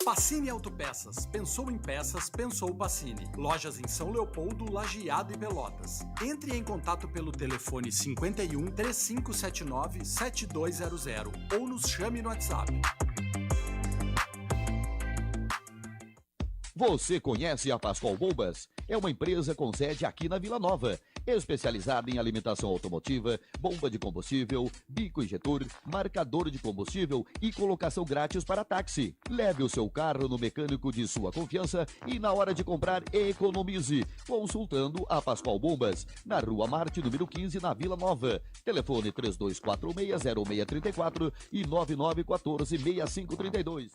Pacini Autopeças. Pensou em peças, pensou Pacini. Lojas em São Leopoldo, Lajeado e Pelotas. Entre em contato pelo telefone 51 3579 7200 ou nos chame no WhatsApp. Você conhece a Pascoal Bombas? É uma empresa com sede aqui na Vila Nova, especializada em alimentação automotiva, bomba de combustível, bico injetor, marcador de combustível e colocação grátis para táxi. Leve o seu carro no mecânico de sua confiança e na hora de comprar, economize, consultando a Pascoal Bombas, na Rua Marte, número 15, na Vila Nova. Telefone 3246-0634 e 9914-6532.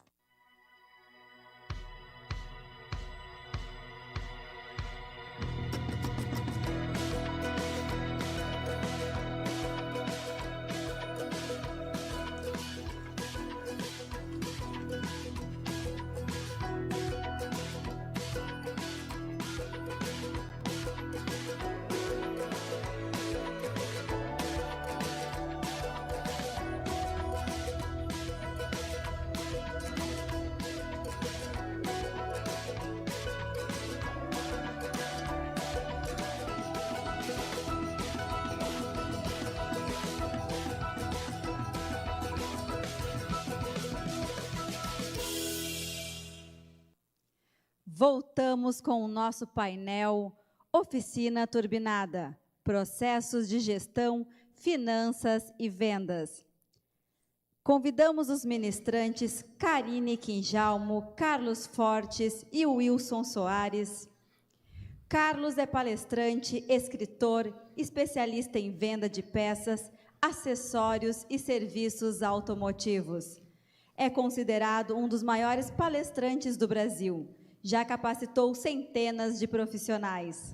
Voltamos com o nosso painel Oficina Turbinada, Processos de Gestão, Finanças e Vendas. Convidamos os ministrantes Karine Quinjalmo, Carlos Fortes e Wilson Soares. Carlos é palestrante, escritor, especialista em venda de peças, acessórios e serviços automotivos. É considerado um dos maiores palestrantes do Brasil. Já capacitou centenas de profissionais.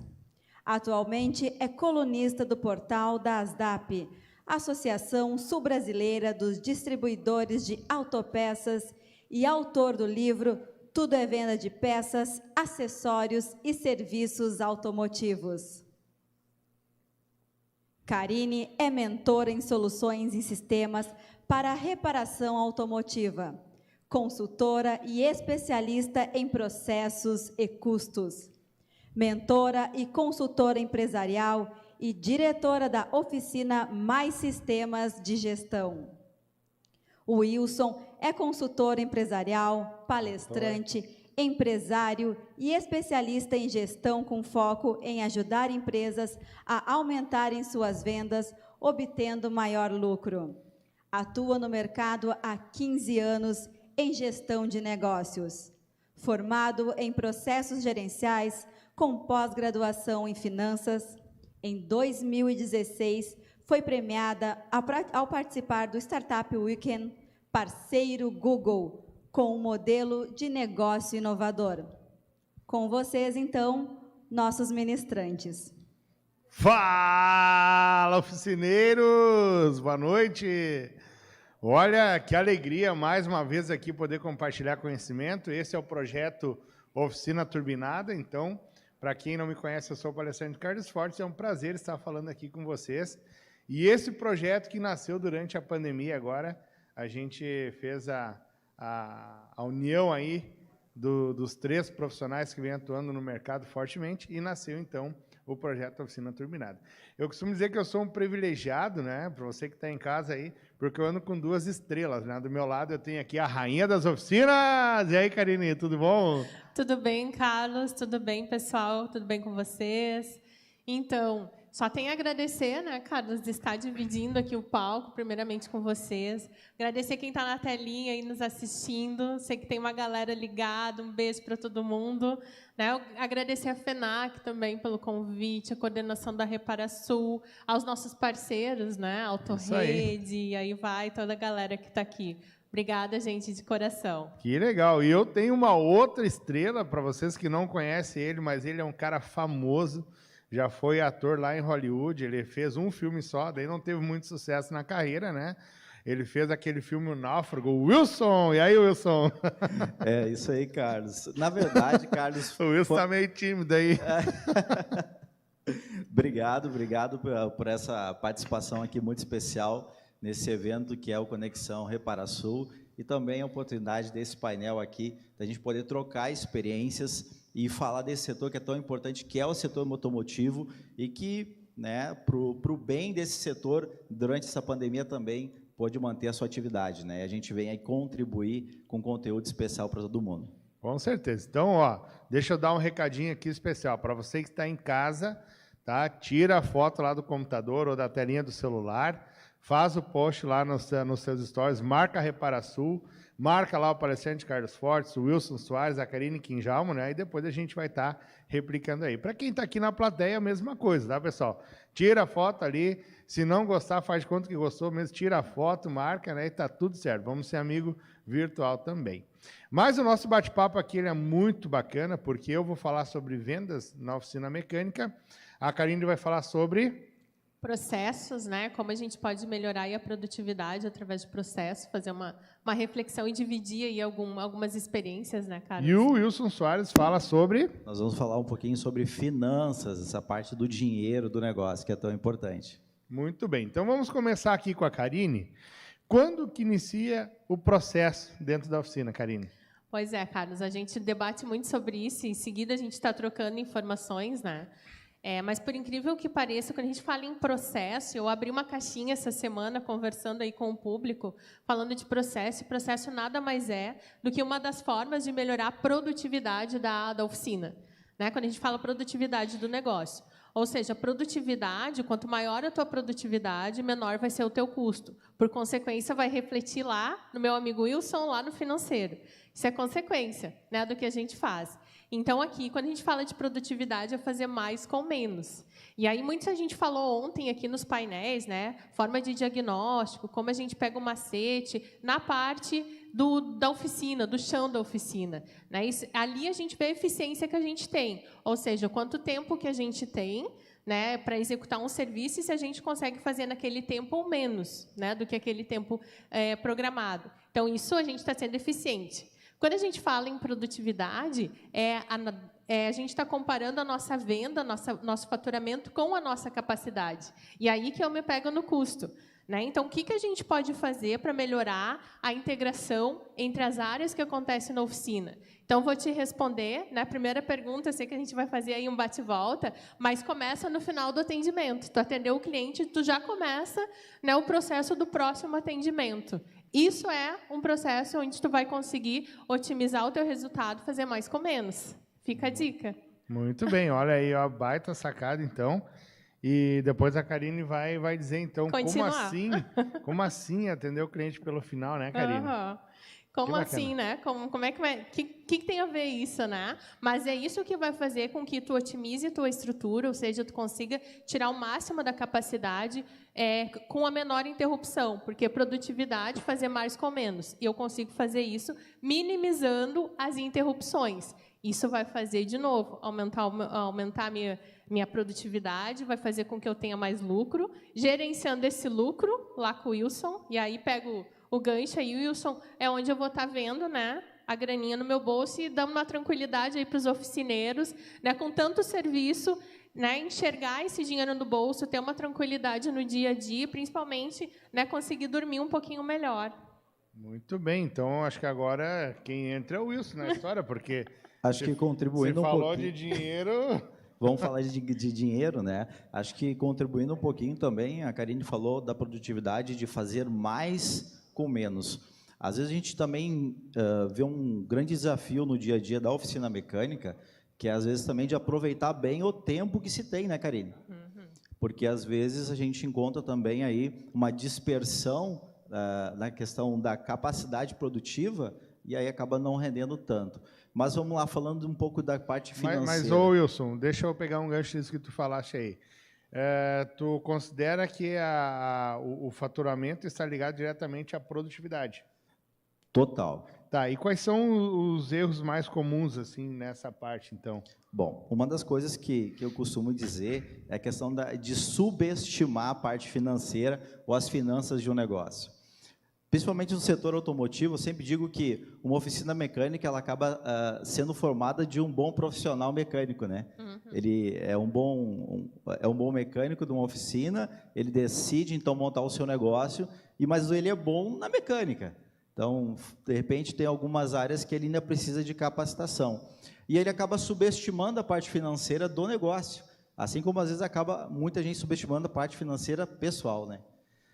Atualmente é colunista do portal da ASDAP, Associação Sul-Brasileira dos Distribuidores de Autopeças, e autor do livro Tudo é Venda de Peças, Acessórios e Serviços Automotivos. Karine é mentora em soluções e sistemas para a reparação automotiva, consultora e especialista em processos e custos, mentora e consultora empresarial e diretora da oficina Mais Sistemas de Gestão. O Wilson é consultor empresarial, palestrante, empresário e especialista em gestão com foco em ajudar empresas a aumentarem suas vendas, obtendo maior lucro. Atua no mercado há 15 anos em gestão de negócios. Formado em processos gerenciais, com pós-graduação em finanças, em 2016 foi premiada ao participar do Startup Weekend, parceiro Google, com um modelo de negócio inovador. Com vocês, então, nossos ministrantes. Fala, oficineiros! Boa noite! Olha, que alegria mais uma vez aqui poder compartilhar conhecimento. Esse é o projeto Oficina Turbinada. Então, para quem não me conhece, eu sou o palestrante Carlos Fortes. É um prazer estar falando aqui com vocês. E esse projeto que nasceu durante a pandemia agora, a gente fez a união aí dos três profissionais que vêm atuando no mercado fortemente e nasceu, então, o projeto Oficina Turbinada. Eu costumo dizer que eu sou um privilegiado, né, para você que está em casa aí, porque eu ando com 2 estrelas, né? Do meu lado eu tenho aqui a rainha das oficinas. E aí, Karine, tudo bom? Tudo bem, Carlos? Tudo bem, pessoal? Tudo bem com vocês? Então, só tenho a agradecer, né, Carlos, de estar dividindo aqui o palco, primeiramente com vocês. Agradecer quem está na telinha aí nos assistindo. Sei que tem uma galera ligada. Um beijo para todo mundo. Né? Agradecer a FENAC também pelo convite, a coordenação da Reparasul, aos nossos parceiros, né, Autorrede, e aí vai toda a galera que está aqui. Obrigada, gente, de coração. Que legal. E eu tenho uma outra estrela para vocês que não conhecem ele, mas ele é um cara famoso. Já foi ator lá em Hollywood, ele fez um filme só, daí não teve muito sucesso na carreira, né? Ele fez aquele filme O Náufrago, Wilson. E aí, Wilson? É, isso aí, Carlos. Na verdade, Carlos... O Wilson está meio tímido aí. Obrigado por essa participação aqui muito especial nesse evento que é o Conexão Reparasul. e também a oportunidade desse painel aqui, da gente poder trocar experiências e falar desse setor que é tão importante, que é o setor automotivo, e que, né, para o bem desse setor, durante essa pandemia também pôde manter a sua atividade, né? A gente vem aí contribuir com conteúdo especial para todo mundo. Com certeza. Então, ó, deixa eu dar um recadinho aqui especial para você que está em casa, tá? Tira a foto lá do computador ou da telinha do celular, faz o post lá nos seus stories, marca a Reparasul, marca lá o palestrante Carlos Fortes, o Wilson Soares, a Karine Quinjalmo, né? E depois a gente vai estar replicando aí. Para quem está aqui na plateia, a mesma coisa, tá, pessoal? Tira a foto ali, se não gostar, faz de conta que gostou mesmo, tira a foto, marca, né? E tá tudo certo. Vamos ser amigo virtual também. Mas o nosso bate-papo aqui ele é muito bacana, porque eu vou falar sobre vendas na oficina mecânica, a Karine vai falar sobre processos, né? Como a gente pode melhorar aí a produtividade através de processos, fazer uma reflexão e dividir aí algumas experiências, né, Carlos? E o Wilson Soares fala sobre... Nós vamos falar um pouquinho sobre finanças, essa parte do dinheiro do negócio, que é tão importante. Muito bem. Então, vamos começar aqui com a Karine. Quando que inicia o processo dentro da oficina, Karine? Pois é, Carlos, a gente debate muito sobre isso, e em seguida a gente está trocando informações, né? Mas, por incrível que pareça, quando a gente fala em processo, eu abri uma caixinha essa semana, conversando aí com o público, falando de processo, e processo nada mais é do que uma das formas de melhorar a produtividade da oficina, né? Quando a gente fala produtividade do negócio. Ou seja, produtividade, quanto maior a tua produtividade, menor vai ser o teu custo. Por consequência, vai refletir lá no meu amigo Wilson, lá no financeiro. Isso é consequência, né, do que a gente faz. Então, aqui, quando a gente fala de produtividade, é fazer mais com menos. E aí, muita gente falou ontem aqui nos painéis, né, forma de diagnóstico, como a gente pega o macete na parte da oficina, do chão da oficina, né? Ali a gente vê a eficiência que a gente tem, ou seja, quanto tempo que a gente tem, né, para executar um serviço, e se a gente consegue fazer naquele tempo ou menos, né, do que aquele tempo programado. Então, isso a gente está sendo eficiente. Quando a gente fala em produtividade, a gente está comparando a nossa venda, nosso faturamento com a nossa capacidade. E aí que eu me pego no custo, né? Então, o que a gente pode fazer para melhorar a integração entre as áreas que acontecem na oficina? Então, vou te responder, né? Primeira pergunta, eu sei que a gente vai fazer aí um bate-volta, mas começa no final do atendimento. Tu atendeu o cliente, tu já começa, né, o processo do próximo atendimento. Isso é um processo onde tu vai conseguir otimizar o teu resultado, fazer mais com menos. Fica a dica. Muito bem, olha aí, ó, baita sacada, então. E depois a Karine vai dizer, então, como assim atender o cliente pelo final, né, Karine? Uhum. Como assim, né? Como é que vai... que tem a ver isso, né? Mas é isso que vai fazer com que tu otimize a tua estrutura, ou seja, tu consiga tirar o máximo da capacidade com a menor interrupção, porque produtividade, fazer mais com menos. E eu consigo fazer isso minimizando as interrupções. Isso vai fazer, de novo, aumentar a minha produtividade, vai fazer com que eu tenha mais lucro, gerenciando esse lucro lá com o Wilson, e aí pego o gancho aí, Wilson, é onde eu vou estar vendo, né, a graninha no meu bolso e dando uma tranquilidade aí para os oficineiros, né, com tanto serviço, né, enxergar esse dinheiro no bolso, ter uma tranquilidade no dia a dia, principalmente, né, conseguir dormir um pouquinho melhor. Muito bem, então acho que agora quem entra é o Wilson na história, porque acho que contribuindo um pouquinho. Você falou de dinheiro. Vamos falar de dinheiro, né? Acho que contribuindo um pouquinho também, a Karine falou da produtividade de fazer mais com menos. Às vezes a gente também vê um grande desafio no dia a dia da oficina mecânica, que é às vezes também de aproveitar bem o tempo que se tem, né, Karine? Uhum. Porque às vezes a gente encontra também aí uma dispersão na questão da capacidade produtiva e aí acaba não rendendo tanto. Mas vamos lá, falando um pouco da parte financeira. Mas ô Wilson, deixa eu pegar um gancho disso que tu falaste aí. Tu considera que o faturamento está ligado diretamente à produtividade? Total. Tá, e quais são os erros mais comuns assim nessa parte, então? Bom, uma das coisas que eu costumo dizer é a questão de subestimar a parte financeira ou as finanças de um negócio. Principalmente no setor automotivo, eu sempre digo que uma oficina mecânica ela acaba sendo formada de um bom profissional mecânico, né? Uhum. Ele é um bom mecânico de uma oficina, ele decide então montar o seu negócio, mas ele é bom na mecânica. Então, de repente, tem algumas áreas que ele ainda precisa de capacitação. E ele acaba subestimando a parte financeira do negócio, assim como, às vezes, acaba muita gente subestimando a parte financeira pessoal, né?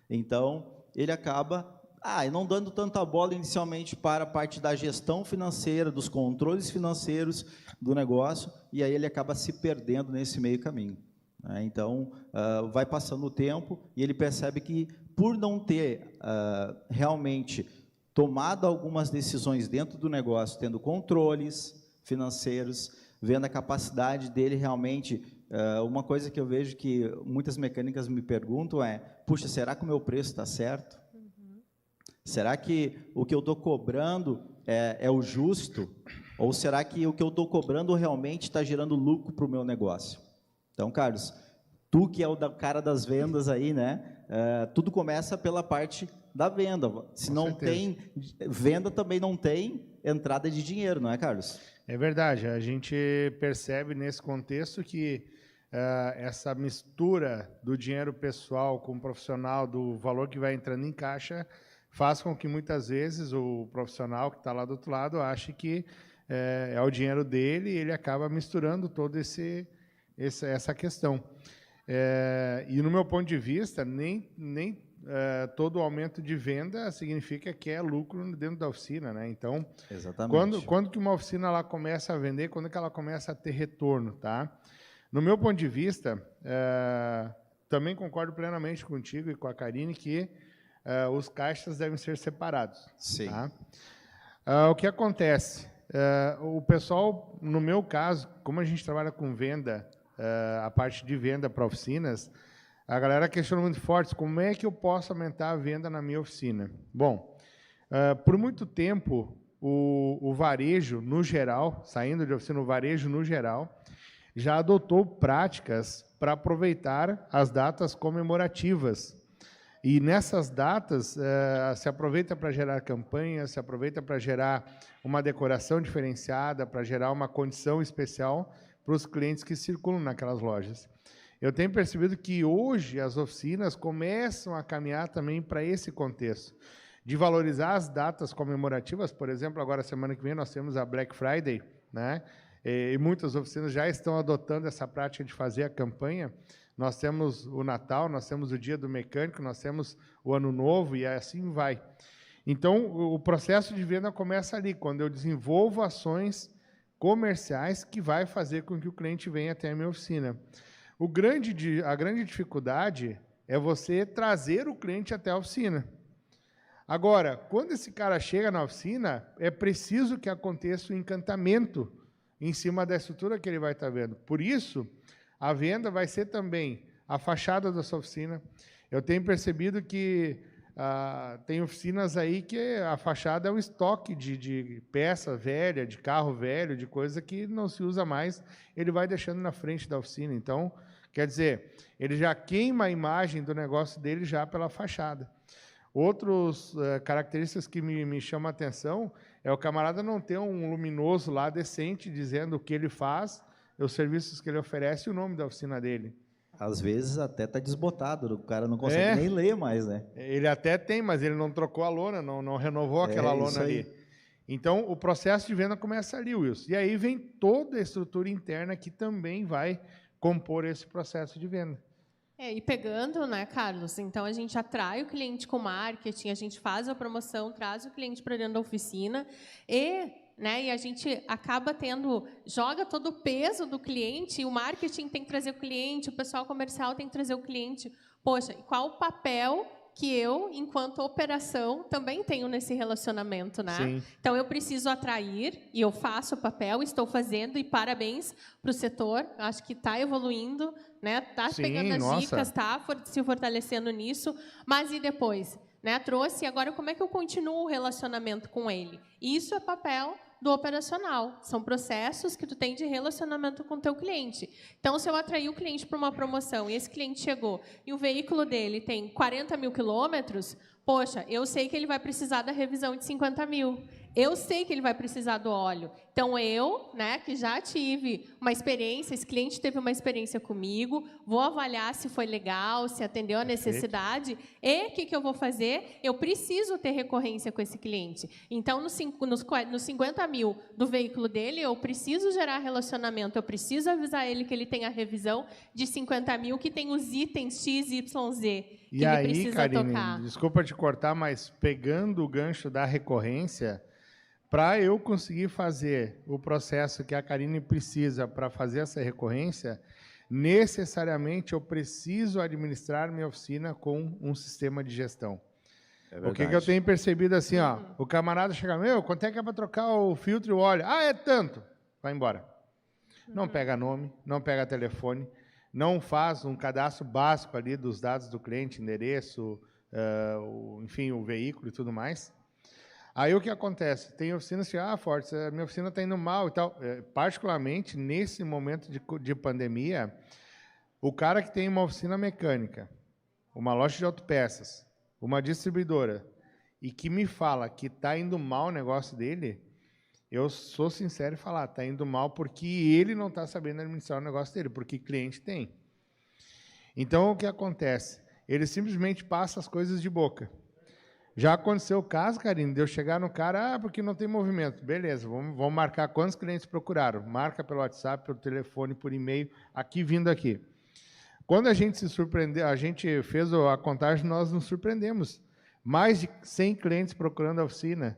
Então, ele acaba não dando tanta bola inicialmente para a parte da gestão financeira, dos controles financeiros do negócio, e aí ele acaba se perdendo nesse meio caminho. Né? Então, vai passando o tempo e ele percebe que, por não ter realmente tomado algumas decisões dentro do negócio, tendo controles financeiros, vendo a capacidade dele realmente... uma coisa que eu vejo que muitas mecânicas me perguntam é, puxa, será que o meu preço está certo? Será que o que eu estou cobrando é o justo? Ou será que o que eu estou cobrando realmente está gerando lucro para o meu negócio? Então, Carlos, tu que é o cara das vendas aí, né? Tudo começa pela parte da venda. Se não tem venda, também não tem entrada de dinheiro, não é, Carlos? É verdade. A gente percebe nesse contexto que essa mistura do dinheiro pessoal com o profissional, do valor que vai entrando em caixa, faz com que muitas vezes o profissional que está lá do outro lado ache que é o dinheiro dele e ele acaba misturando toda essa questão. E no meu ponto de vista, nem todo aumento de venda significa que é lucro dentro da oficina, né? Então, exatamente. Quando que uma oficina ela começa a vender, quando que ela começa a ter retorno, tá? No meu ponto de vista, também concordo plenamente contigo e com a Karine que os caixas devem ser separados. Sim. Tá? O que acontece? O pessoal, no meu caso, como a gente trabalha com venda, a parte de venda para oficinas, a galera questiona muito forte, como é que eu posso aumentar a venda na minha oficina? Bom, por muito tempo, o varejo, no geral, saindo de oficina, o varejo, no geral, já adotou práticas para aproveitar as datas comemorativas. E nessas datas, se aproveita para gerar campanhas, se aproveita para gerar uma decoração diferenciada, para gerar uma condição especial para os clientes que circulam naquelas lojas. Eu tenho percebido que hoje as oficinas começam a caminhar também para esse contexto, de valorizar as datas comemorativas. Por exemplo, agora, semana que vem, nós temos a Black Friday, né? E muitas oficinas já estão adotando essa prática de fazer a campanha. Nós temos o Natal, nós temos o Dia do Mecânico, nós temos o Ano Novo e assim vai. Então, o processo de venda começa ali, quando eu desenvolvo ações comerciais que vai fazer com que o cliente venha até a minha oficina. A grande dificuldade é você trazer o cliente até a oficina. Agora, quando esse cara chega na oficina, é preciso que aconteça o encantamento em cima da estrutura que ele vai estar vendo. Por isso, a venda vai ser também a fachada da sua oficina. Eu tenho percebido que tem oficinas aí que a fachada é um estoque de peça velha, de carro velho, de coisa que não se usa mais, ele vai deixando na frente da oficina. Então, quer dizer, ele já queima a imagem do negócio dele já pela fachada. Outras características que me chamam a atenção é o camarada não ter um luminoso lá decente dizendo o que ele faz, os serviços que ele oferece e o nome da oficina dele. Às vezes até está desbotado, o cara não consegue nem ler mais, né? Ele até tem, mas ele não trocou a lona, não renovou aquela lona ali. Então, o processo de venda começa ali, Wilson. E aí vem toda a estrutura interna que também vai compor esse processo de venda. E pegando, né, Carlos? Então, a gente atrai o cliente com marketing, a gente faz a promoção, traz o cliente para dentro da oficina e a gente acaba joga todo o peso do cliente, e o marketing tem que trazer o cliente, o pessoal comercial tem que trazer o cliente. Poxa, qual o papel que eu, enquanto operação, também tenho nesse relacionamento, né? Sim. Então, eu preciso atrair, e eu faço o papel, estou fazendo, e parabéns para o setor, acho que está evoluindo, né? Está pegando as dicas, está se fortalecendo nisso, mas e depois? Né? Trouxe, agora como é que eu continuo o relacionamento com ele? Isso é papel do operacional. São processos que tu tem de relacionamento com o teu cliente. Então, se eu atrair o cliente para uma promoção e esse cliente chegou e o veículo dele tem 40 mil quilômetros, poxa, eu sei que ele vai precisar da revisão de 50 mil. Eu sei que ele vai precisar do óleo. Então, eu, né, que já tive uma experiência, esse cliente teve uma experiência comigo, vou avaliar se foi legal, se atendeu a necessidade, e o que eu vou fazer? Eu preciso ter recorrência com esse cliente. Então, nos 50 mil do veículo dele, eu preciso gerar relacionamento, eu preciso avisar ele que ele tem a revisão de 50 mil, que tem os itens X, Y, Z, que ele precisa Karine, tocar. desculpa te cortar, mas pegando o gancho da recorrência, para eu conseguir fazer o processo que a Karine precisa para fazer essa recorrência, necessariamente eu preciso administrar minha oficina com um sistema de gestão. O que eu tenho percebido assim, ó, o camarada chega, quanto é que é para trocar o filtro e o óleo? É tanto. Vai embora. Não pega nome, não pega telefone, não faz um cadastro básico ali dos dados do cliente, endereço, enfim, o veículo e tudo mais. Aí o que acontece? Tem oficinas que, Fortes, a minha oficina está indo mal e tal. Particularmente, nesse momento de pandemia, o cara que tem uma oficina mecânica, uma loja de autopeças, uma distribuidora, e que me fala que está indo mal o negócio dele, eu sou sincero em falar, está indo mal porque ele não está sabendo administrar o negócio dele, porque cliente tem. Então, o que acontece? Ele simplesmente passa as coisas de boca. Já aconteceu o caso, Karine, de eu chegar no cara, porque não tem movimento. Beleza, vamos marcar quantos clientes procuraram. Marca pelo WhatsApp, pelo telefone, por e-mail, vindo aqui. Quando a gente se surpreendeu, a gente fez a contagem, nós nos surpreendemos. Mais de 100 clientes procurando a oficina.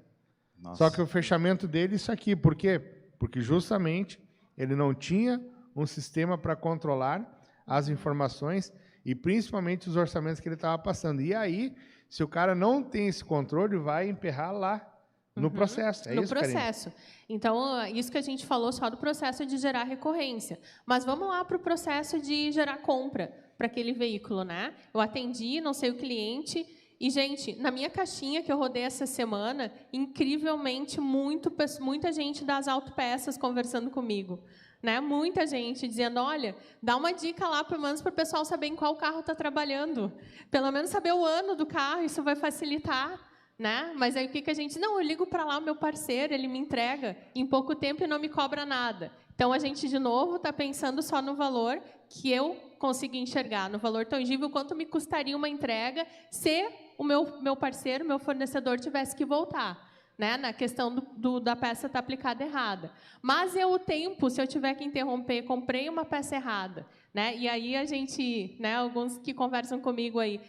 Nossa. Só que o fechamento dele, isso aqui. Por quê? Porque justamente ele não tinha um sistema para controlar as informações e principalmente os orçamentos que ele estava passando. E aí, se o cara não tem esse controle, vai emperrar lá no processo. No processo. Karine? Então, isso que a gente falou só do processo de gerar recorrência. Mas vamos lá para o processo de gerar compra para aquele veículo, né? Eu atendi, não sei o cliente, e, gente, na minha caixinha que eu rodei essa semana, incrivelmente, muita gente das autopeças conversando comigo. Né? Muita gente dizendo, olha, dá uma dica lá, pelo menos para o pessoal saber em qual carro está trabalhando. Pelo menos saber o ano do carro, isso vai facilitar. Né? Mas aí o que a gente... Não, eu ligo para lá o meu parceiro, ele me entrega em pouco tempo e não me cobra nada. Então, a gente, de novo, está pensando só no valor que eu consegui enxergar, no valor tangível, quanto me custaria uma entrega se o meu parceiro, meu fornecedor, tivesse que voltar. Né, na questão da peça estar aplicada errada. Mas o tempo, se eu tiver que interromper, comprei uma peça errada. Né, e aí a gente, né, alguns que conversam comigo aí,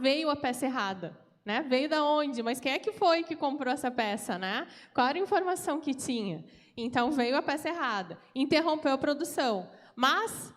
veio a peça errada. Né, veio da onde? Mas quem é que foi que comprou essa peça? Né? Qual era a informação que tinha? Então, veio a peça errada. Interrompeu a produção. Mas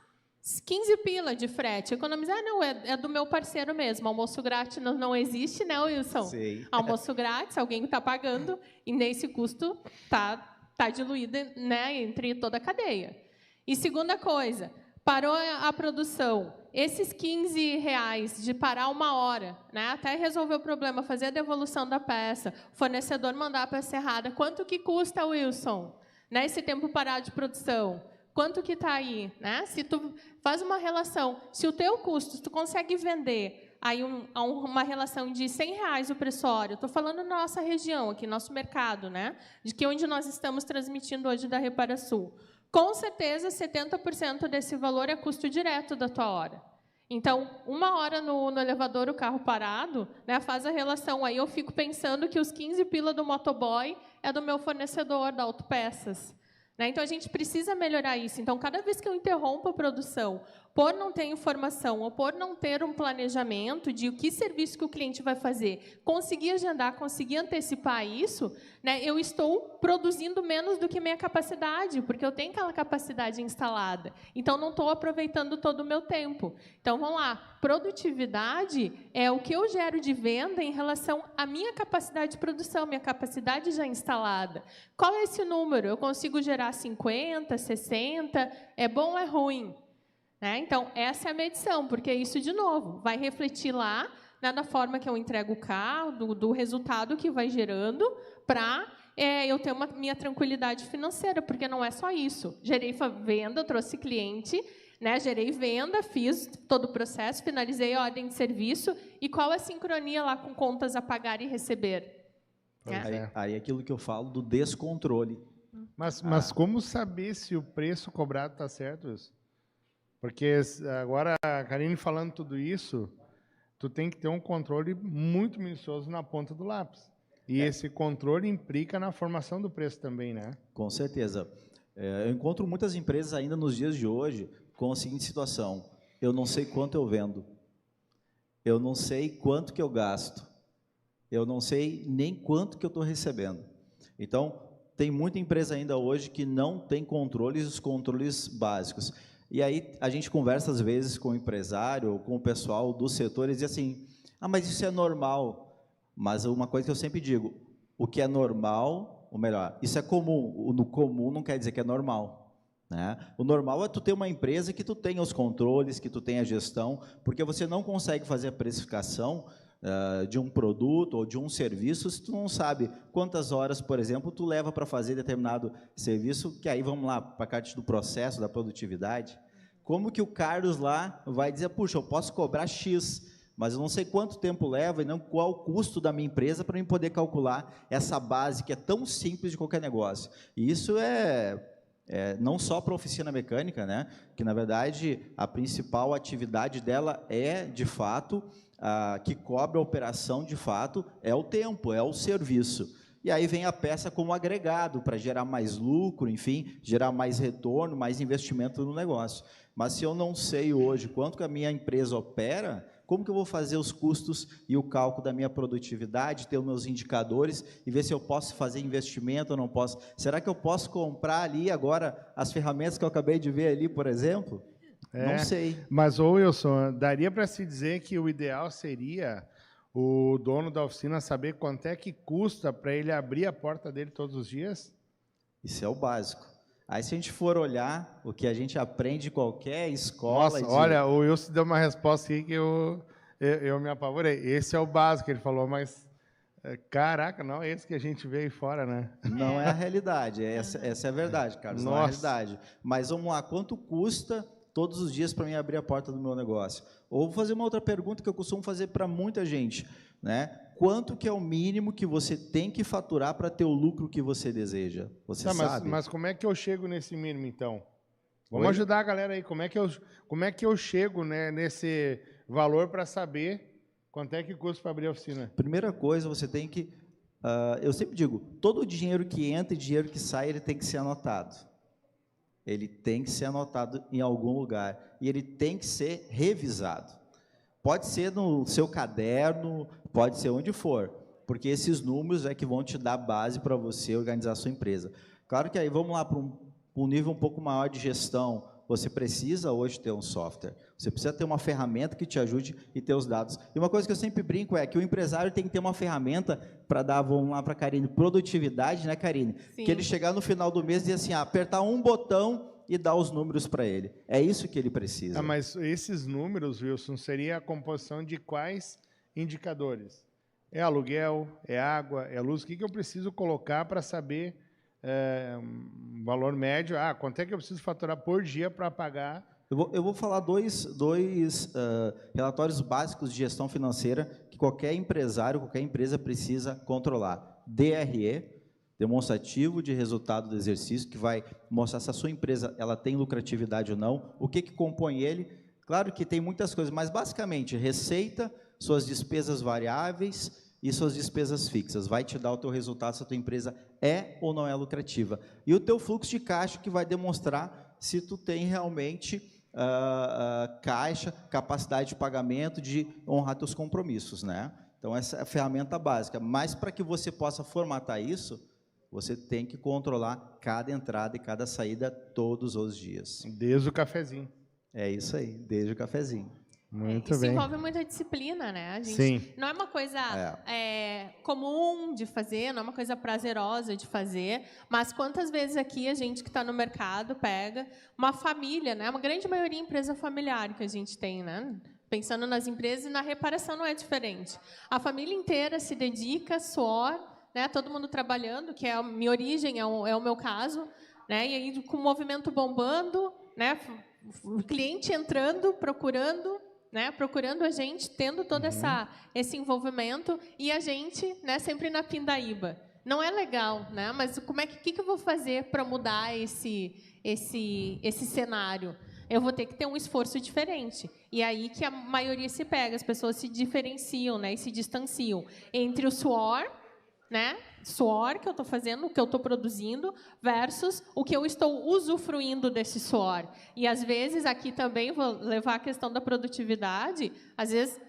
15 pila de frete. Economizar, não, é do meu parceiro mesmo. Almoço grátis não existe, né, Wilson? Sim. Almoço grátis, alguém está pagando, e nesse custo tá diluído, né, entre toda a cadeia. E segunda coisa, parou a produção. Esses R$15 de parar 1 hora, né, até resolver o problema, fazer a devolução da peça, o fornecedor mandar a peça errada, quanto que custa, Wilson? Né, esse tempo parado de produção? Quanto que está aí? Né? Se tu faz uma relação, se o teu custo, tu consegue vender aí uma relação de R$100 o pressório, estou falando na nossa região, aqui, nosso mercado, né? De que onde nós estamos transmitindo hoje da Reparasul. Com certeza, 70% desse valor é custo direto da tua hora. Então, 1 hora no elevador, o carro parado, né, faz a relação. Aí eu fico pensando que os 15 pila do motoboy é do meu fornecedor, da Autopeças. Né? Então, a gente precisa melhorar isso. Então, cada vez que eu interrompo a produção, por não ter informação ou por não ter um planejamento de o que serviço que o cliente vai fazer, conseguir agendar, conseguir antecipar isso, né, eu estou produzindo menos do que minha capacidade, porque eu tenho aquela capacidade instalada. Então, não estou aproveitando todo o meu tempo. Então, vamos lá. Produtividade é o que eu gero de venda em relação à minha capacidade de produção, minha capacidade já instalada. Qual é esse número? Eu consigo gerar 50, 60? É bom ou é ruim? Né? Então, essa é a medição, porque isso, de novo, vai refletir lá, né, na forma que eu entrego o carro, do resultado que vai gerando, para eu ter minha tranquilidade financeira, porque não é só isso. Gerei venda, trouxe cliente, né, gerei venda, fiz todo o processo, finalizei a ordem de serviço, e qual a sincronia lá com contas a pagar e receber? Aí aquilo que eu falo do descontrole. Mas como saber se o preço cobrado está certo? Isso? Porque agora, a Karine falando tudo isso, tu tem que ter um controle muito minucioso na ponta do lápis. E esse controle implica na formação do preço também, né? Com certeza. Eu encontro muitas empresas ainda nos dias de hoje com a seguinte situação: eu não sei quanto eu vendo, eu não sei quanto que eu gasto, eu não sei nem quanto que eu estou recebendo. Então, tem muita empresa ainda hoje que não tem os controles básicos. E aí a gente conversa às vezes com o empresário, com o pessoal do setor e diz assim: mas isso é normal. Mas uma coisa que eu sempre digo: o que é normal, ou melhor, isso é comum. O comum não quer dizer que é normal, né? O normal é tu ter uma empresa que tu tenha os controles, que tu tenha a gestão, porque você não consegue fazer a precificação de um produto ou de um serviço se tu não sabe quantas horas, por exemplo, tu leva para fazer determinado serviço, que aí vamos lá para a parte do processo, da produtividade. Como que o Carlos lá vai dizer: puxa, eu posso cobrar X, mas eu não sei quanto tempo leva e não qual o custo da minha empresa para eu poder calcular essa base que é tão simples de qualquer negócio. E isso não só para a oficina mecânica, né? Que na verdade a principal atividade dela é, de fato, que cobre a operação, de fato, é o tempo, é o serviço. E aí vem a peça como agregado para gerar mais lucro, enfim, gerar mais retorno, mais investimento no negócio. Mas se eu não sei hoje quanto que a minha empresa opera, como que eu vou fazer os custos e o cálculo da minha produtividade, ter os meus indicadores e ver se eu posso fazer investimento ou não posso? Será que eu posso comprar ali agora as ferramentas que eu acabei de ver ali, por exemplo? Não sei. Mas, Wilson, daria para se dizer que o ideal seria o dono da oficina saber quanto é que custa para ele abrir a porta dele todos os dias? Isso é o básico. Aí, se a gente for olhar o que a gente aprende em qualquer escola... Nossa, olha, o Wilson deu uma resposta aqui que eu me apavorei. Esse é o básico que ele falou, mas... Caraca, não é esse que a gente vê aí fora, né? Não é a realidade, essa é a verdade, Carlos, não é a realidade. Mas vamos lá, quanto custa todos os dias para mim abrir a porta do meu negócio? Ou vou fazer uma outra pergunta que eu costumo fazer para muita gente, né? Quanto que é o mínimo que você tem que faturar para ter o lucro que você deseja? Você sabe? Mas como é que eu chego nesse mínimo, então? Vamos ajudar a galera aí. Como é que eu chego, né, nesse valor para saber quanto é que custa para abrir a oficina? Primeira coisa, você tem que... eu sempre digo, todo o dinheiro que entra e dinheiro que sai, ele tem que ser anotado. Ele tem que ser anotado em algum lugar. E ele tem que ser revisado. Pode ser no seu caderno, pode ser onde for. Porque esses números é que vão te dar base para você organizar a sua empresa. Claro que aí vamos lá para um nível um pouco maior de gestão. Você precisa hoje ter um software. Você precisa ter uma ferramenta que te ajude e ter os dados. E uma coisa que eu sempre brinco é que o empresário tem que ter uma ferramenta para dar, vamos lá para a Karine, produtividade, né, Karine? Sim. Que ele chegar no final do mês e dizer assim, apertar um botão e dar os números para ele. É isso que ele precisa. Mas esses números, Wilson, seria a composição de quais indicadores? É aluguel, é água, é luz? O que eu preciso colocar para saber um valor médio? Quanto é que eu preciso faturar por dia para pagar? Eu vou falar dois relatórios básicos de gestão financeira que qualquer empresário, qualquer empresa precisa controlar. DRE, demonstrativo de resultado do exercício, que vai mostrar se a sua empresa ela tem lucratividade ou não, o que compõe ele. Claro que tem muitas coisas, mas basicamente receita, suas despesas variáveis e suas despesas fixas. Vai te dar o teu resultado se a tua empresa é ou não é lucrativa. E o teu fluxo de caixa que vai demonstrar se tu tem realmente caixa, capacidade de pagamento, de honrar teus compromissos, né? Então essa é a ferramenta básica. Mas para que você possa formatar isso, você tem que controlar cada entrada e cada saída todos os dias. Desde o cafezinho. É isso aí, desde o cafezinho. Muito isso bem. envolve muita disciplina, né? A gente Sim. Não é uma coisa comum de fazer, não é uma coisa prazerosa de fazer, mas quantas vezes aqui a gente que está no mercado pega uma família, né? Uma grande maioria empresa familiar que a gente tem, né? Pensando nas empresas, e na reparação não é diferente. A família inteira se dedica, suor, né? Todo mundo trabalhando, que é a minha origem, é o meu caso, né? E aí com o movimento bombando, né? O cliente entrando, procurando, né, procurando a gente, tendo todo esse envolvimento, e a gente, né, sempre na pindaíba. Não é legal, né? Mas como é que eu vou fazer para mudar esse cenário? Eu vou ter que ter um esforço diferente. E é aí que a maioria se pega, as pessoas se diferenciam, né, e se distanciam entre o suor, né, suor que eu estou fazendo, o que eu estou produzindo, versus o que eu estou usufruindo desse suor. E, às vezes, aqui também vou levar a questão da produtividade, às vezes,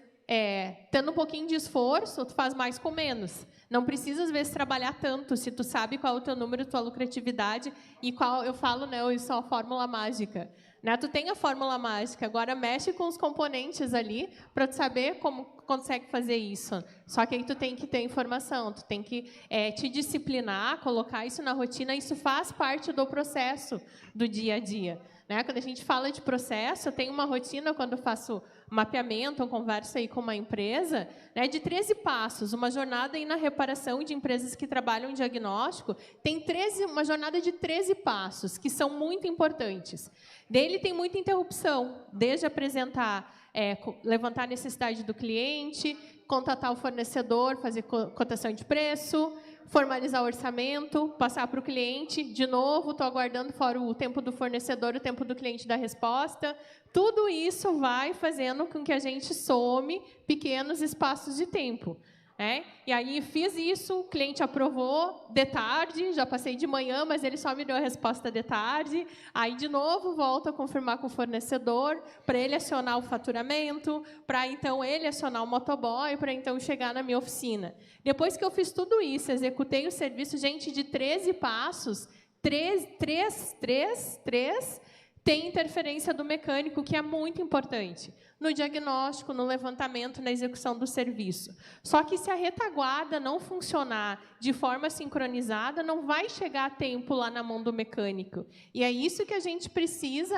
tendo um pouquinho de esforço, tu faz mais com menos. Não precisa, às vezes, trabalhar tanto, se tu sabe qual é o teu número, tua lucratividade, e qual, eu falo, né, isso é a fórmula mágica. Né? Tu tem a fórmula mágica, agora mexe com os componentes ali para tu saber como consegue fazer isso. Só que aí tu tem que ter informação, tu tem que te disciplinar, colocar isso na rotina, isso faz parte do processo do dia a dia. Né? Quando a gente fala de processo, eu tenho uma rotina quando eu faço mapeamento, eu converso aí com uma empresa, né, de 13 passos, uma jornada aí na reparação de empresas que trabalham em diagnóstico, tem uma jornada de 13 passos, que são muito importantes. Dele tem muita interrupção, desde apresentar, levantar a necessidade do cliente, contatar o fornecedor, fazer cotação de preço, formalizar o orçamento, passar para o cliente, de novo, estou aguardando fora o tempo do fornecedor, o tempo do cliente dar resposta. Tudo isso vai fazendo com que a gente some pequenos espaços de tempo. E aí fiz isso, o cliente aprovou de tarde, já passei de manhã, mas ele só me deu a resposta de tarde. Aí, de novo, volto a confirmar com o fornecedor, para ele acionar o faturamento, para, então, ele acionar o motoboy, para, então, chegar na minha oficina. Depois que eu fiz tudo isso, executei o serviço, gente, de 13 passos, 3, tem interferência do mecânico, que é muito importante, no diagnóstico, no levantamento, na execução do serviço. Só que, se a retaguarda não funcionar de forma sincronizada, não vai chegar a tempo lá na mão do mecânico. E é isso que a gente precisa.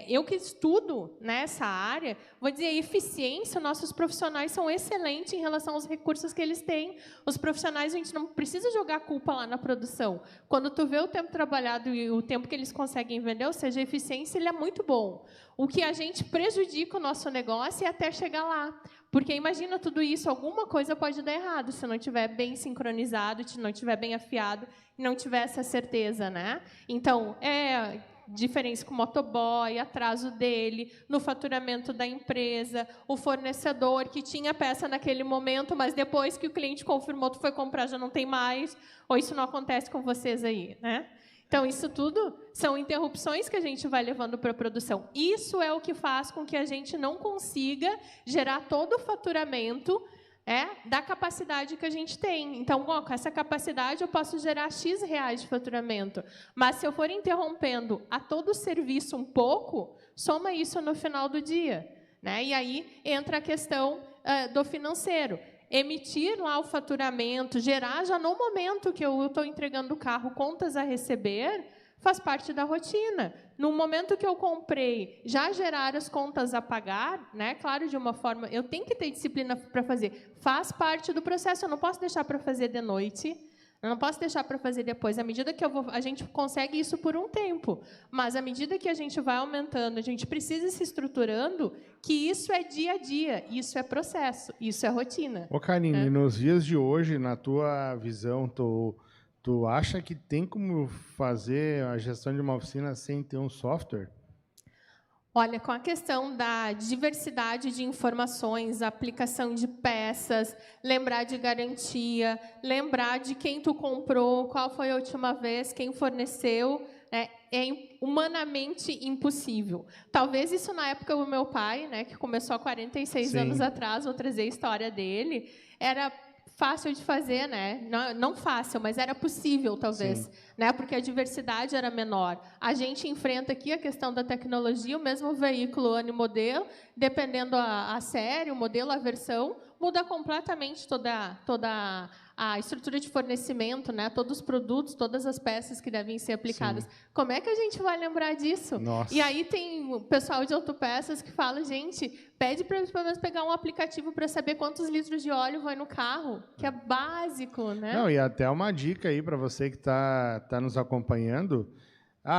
Eu que estudo nessa área, vou dizer, eficiência, nossos profissionais são excelentes em relação aos recursos que eles têm. Os profissionais, a gente não precisa jogar a culpa lá na produção. Quando tu vê o tempo trabalhado e o tempo que eles conseguem vender, ou seja, a eficiência, ele é muito bom. O que a gente prejudica o nosso negócio é até chegar lá. Porque, imagina tudo isso, alguma coisa pode dar errado se não estiver bem sincronizado, se não estiver bem afiado, e não tiver essa certeza, né? Então, diferença com o motoboy, atraso dele, no faturamento da empresa, o fornecedor que tinha peça naquele momento, mas depois que o cliente confirmou, tu foi comprar, já não tem mais, ou isso não acontece com vocês aí, né? Então, isso tudo são interrupções que a gente vai levando para a produção. Isso é o que faz com que a gente não consiga gerar todo o faturamento da capacidade que a gente tem. Então, com essa capacidade, eu posso gerar X reais de faturamento. Mas, se eu for interrompendo a todo o serviço um pouco, soma isso no final do dia. Né? E aí entra a questão do financeiro. Emitir lá o faturamento, gerar já no momento que eu estou entregando o carro contas a receber, faz parte da rotina. No momento que eu comprei, já gerar as contas a pagar, né? Claro, de uma forma... Eu tenho que ter disciplina para fazer. Faz parte do processo, eu não posso deixar para fazer de noite, eu não posso deixar para fazer depois. À medida que a gente consegue isso por um tempo, mas à medida que a gente vai aumentando, a gente precisa se estruturando, que isso é dia a dia, isso é processo, isso é rotina. Ô, Karine, nos dias de hoje, na tua visão, tu acha que tem como fazer a gestão de uma oficina sem ter um software? Olha, com a questão da diversidade de informações, aplicação de peças, lembrar de garantia, lembrar de quem tu comprou, qual foi a última vez, quem forneceu, é humanamente impossível. Talvez isso na época do meu pai, né, que começou há 46 anos atrás, vou trazer a história dele, era fácil de fazer, né? Não fácil, mas era possível, talvez, né? Porque a diversidade era menor. A gente enfrenta aqui a questão da tecnologia, o mesmo veículo, ano e modelo, dependendo a série, o modelo, a versão, muda completamente toda a estrutura de fornecimento, né? Todos os produtos, todas as peças que devem ser aplicadas. Sim. Como é que a gente vai lembrar disso? Nossa. E aí tem o pessoal de autopeças que fala, gente, pede para pelo menos pegar um aplicativo para saber quantos litros de óleo vai no carro, que é básico, né? Não, e até uma dica aí para você que está nos acompanhando,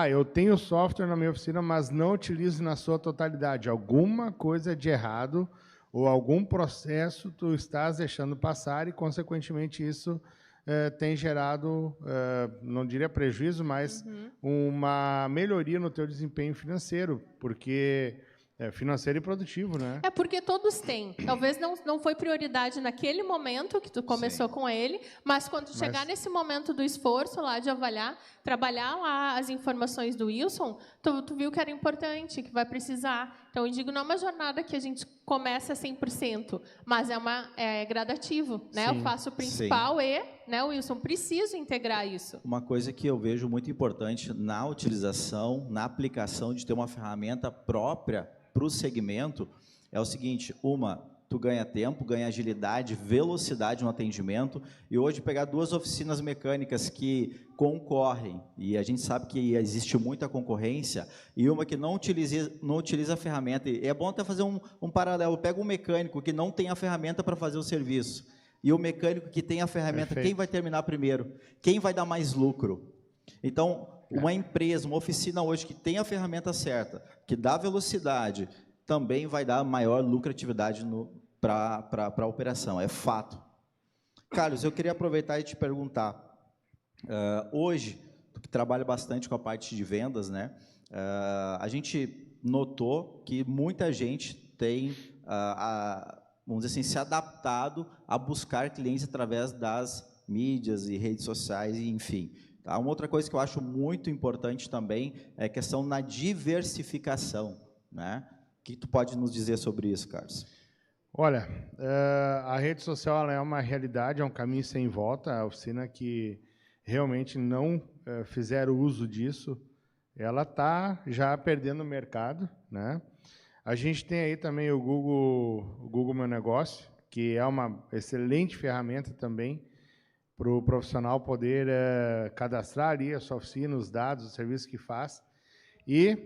eu tenho software na minha oficina, mas não utilizo na sua totalidade. Alguma coisa de errado ou algum processo tu estás deixando passar e, consequentemente, isso tem gerado, não diria prejuízo, mas uma melhoria no teu desempenho financeiro, porque financeiro e produtivo, né? É porque todos têm. Talvez não foi prioridade naquele momento que tu começou com ele, mas quando chegar nesse momento do esforço lá de avaliar, trabalhar lá as informações do Wilson, tu viu que era importante, que vai precisar. Então, eu digo, não é uma jornada que a gente começa 100%, mas é gradativo, né? Sim. Eu faço o principal né, Wilson, preciso integrar isso. Uma coisa que eu vejo muito importante na utilização, na aplicação de ter uma ferramenta própria para o segmento é o seguinte: tu ganha tempo, ganha agilidade, velocidade no atendimento, e hoje pegar 2 oficinas mecânicas que concorrem, e a gente sabe que existe muita concorrência, e uma que não utiliza a ferramenta, e é bom até fazer um paralelo, pega um mecânico que não tem a ferramenta para fazer o serviço, e o mecânico que tem a ferramenta, Perfeito. Quem vai terminar primeiro? Quem vai dar mais lucro? Então, uma empresa, uma oficina hoje que tem a ferramenta certa, que dá velocidade, também vai dar maior lucratividade para a operação, é fato. Carlos, eu queria aproveitar e te perguntar, hoje, tu que trabalha bastante com a parte de vendas, né? A gente notou que muita gente tem, vamos dizer assim, se adaptado a buscar clientes através das mídias e redes sociais, e enfim. Tá? Uma outra coisa que eu acho muito importante também é a questão na diversificação, né? O que tu pode nos dizer sobre isso, Carlos? Olha, a rede social ela é uma realidade, é um caminho sem volta. A oficina que realmente não fizer uso disso, ela está já perdendo o mercado, né? A gente tem aí também o Google Meu Negócio, que é uma excelente ferramenta também para o profissional poder cadastrar ali a sua oficina, os dados, os serviços que faz. E